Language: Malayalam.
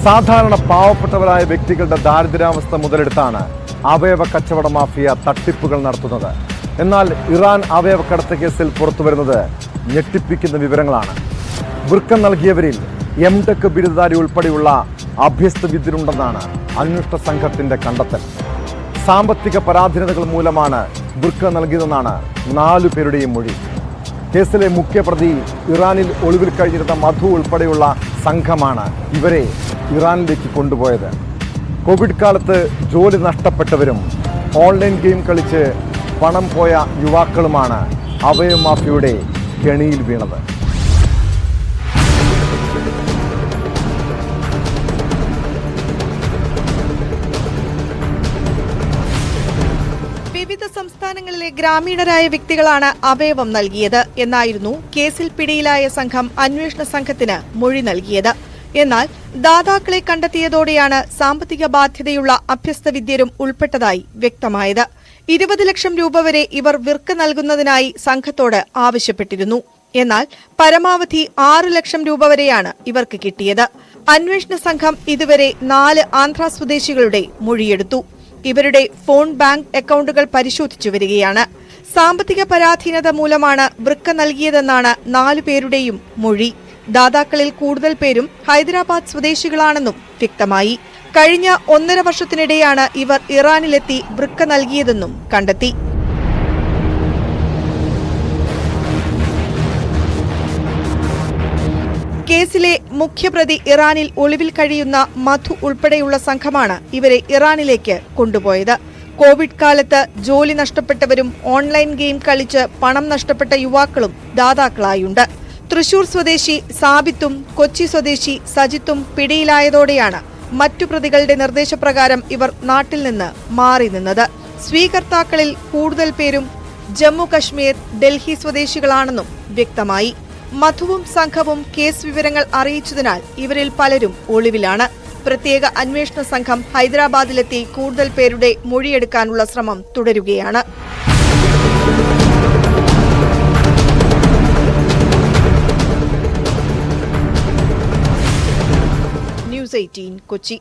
സാധാരണ പാവപ്പെട്ടവരായ വ്യക്തികളുടെ ദാരിദ്ര്യാവസ്ഥ മുതലെടുത്താണ് അവയവ കച്ചവട മാഫിയ തട്ടിപ്പുകൾ നടത്തുന്നത്. എന്നാൽ ഇറാൻ അവയവക്കടത്ത് കേസിൽ പുറത്തുവരുന്നത് ഞെട്ടിപ്പിക്കുന്ന വിവരങ്ങളാണ്. വൃക്ക നൽകിയവരിൽ എംടെക് ബിരുദധാരി ഉൾപ്പെടെയുള്ള അഭ്യസ്ത വിദ്യരുണ്ടെന്നാണ് അന്വേഷണ സംഘത്തിന്റെ കണ്ടെത്തൽ. സാമ്പത്തിക പരാധീനതകൾ മൂലമാണ് വൃക്ക നൽകിയതെന്നാണ് 4 പേരുടെയും മൊഴി. കേസിലെ മുഖ്യപ്രതി ഇറാനിൽ ഒളിവിൽ കഴിഞ്ഞിരുന്ന മധു ഉൾപ്പെടെയുള്ള സംഘമാണ് ഇവരെ ഇറാനിലേക്ക് കൊണ്ടുപോയത്. കോവിഡ് കാലത്ത് ജോലി നഷ്ടപ്പെട്ടവരും ഓൺലൈൻ ഗെയിം കളിച്ച് പണം പോയ യുവാക്കളുമാണ് അവയവ മാഫിയയുടെ കെണിയിൽ വീണത്. വിവിധ സംസ്ഥാനങ്ങളിലെ ഗ്രാമീണരായ വ്യക്തികളാണ് അവയവം നൽകിയത് എന്നായിരുന്നു കേസിൽ പിടിയിലായ സംഘം അന്വേഷണ സംഘത്തിന് മൊഴി നൽകിയത്. എന്നാൽ ദാതാക്കളെ കണ്ടെത്തിയതോടെയാണ് സാമ്പത്തിക ബാധ്യതയുള്ള അഭ്യസ്ത വിദ്യരും ഉൾപ്പെട്ടതായി വ്യക്തമായത്. 20 ലക്ഷം രൂപ വരെ ഇവർ വിർക്ക് നൽകുന്നതിനായി സംഘത്തോട് ആവശ്യപ്പെട്ടിരുന്നു. എന്നാൽ പരമാവധി 6 ലക്ഷം രൂപ വരെയാണ് ഇവർക്ക് കിട്ടിയത്. അന്വേഷണ സംഘം ഇതുവരെ 4 ആന്ധ്ര സ്വദേശികളുടെ മൊഴിയെടുത്തു. ഇവരുടെ ഫോൺ, ബാങ്ക് അക്കൌണ്ടുകൾ പരിശോധിച്ചു വരികയാണ്. സാമ്പത്തിക പരാധീനത മൂലമാണ് വൃക്ക നൽകിയതെന്നാണ് 4 പേരുടെയും മൊഴി. ദാതാക്കളിൽ കൂടുതൽ പേരും ഹൈദരാബാദ് സ്വദേശികളാണെന്നും വ്യക്തമായി. കഴിഞ്ഞ 1.5 വർഷത്തിനിടെയാണ് ഇവർ ഇറാനിലെത്തി വൃക്ക നൽകിയതെന്നും കണ്ടെത്തി. കേസിലെ മുഖ്യപ്രതി ഇറാനിൽ ഒളിവിൽ കഴിയുന്ന മധു ഉൾപ്പെടെയുള്ള സംഘമാണ് ഇവരെ ഇറാനിലേക്ക് കൊണ്ടുപോയത്. കോവിഡ് കാലത്ത് ജോലി നഷ്ടപ്പെട്ടവരും ഓൺലൈൻ ഗെയിം കളിച്ച് പണം നഷ്ടപ്പെട്ട യുവാക്കളും ദാതാക്കളായുണ്ട്. തൃശൂർ സ്വദേശി സാബിത്തും കൊച്ചി സ്വദേശി സജിത്തും പിടിയിലായതോടെയാണ് മറ്റു പ്രതികളുടെ നിർദ്ദേശപ്രകാരം ഇവർ നാട്ടിൽ നിന്ന് മാറി നിന്നത്. സ്വീകർത്താക്കളിൽ കൂടുതൽ പേരും ജമ്മു കശ്മീർ, ഡൽഹി സ്വദേശികളാണെന്നും വ്യക്തമായി. മധുവും സംഘവും കേസ് വിവരങ്ങൾ അറിയിച്ചതിനാൽ ഇവരിൽ പലരും ഒളിവിലാണ്. പ്രത്യേക അന്വേഷണ സംഘം ഹൈദരാബാദിലെത്തി കൂടുതൽ പേരുടെ മൊഴിയെടുക്കാനുള്ള ശ്രമം തുടരുകയാണ്. ന്യൂസ് 18 കൊച്ചി.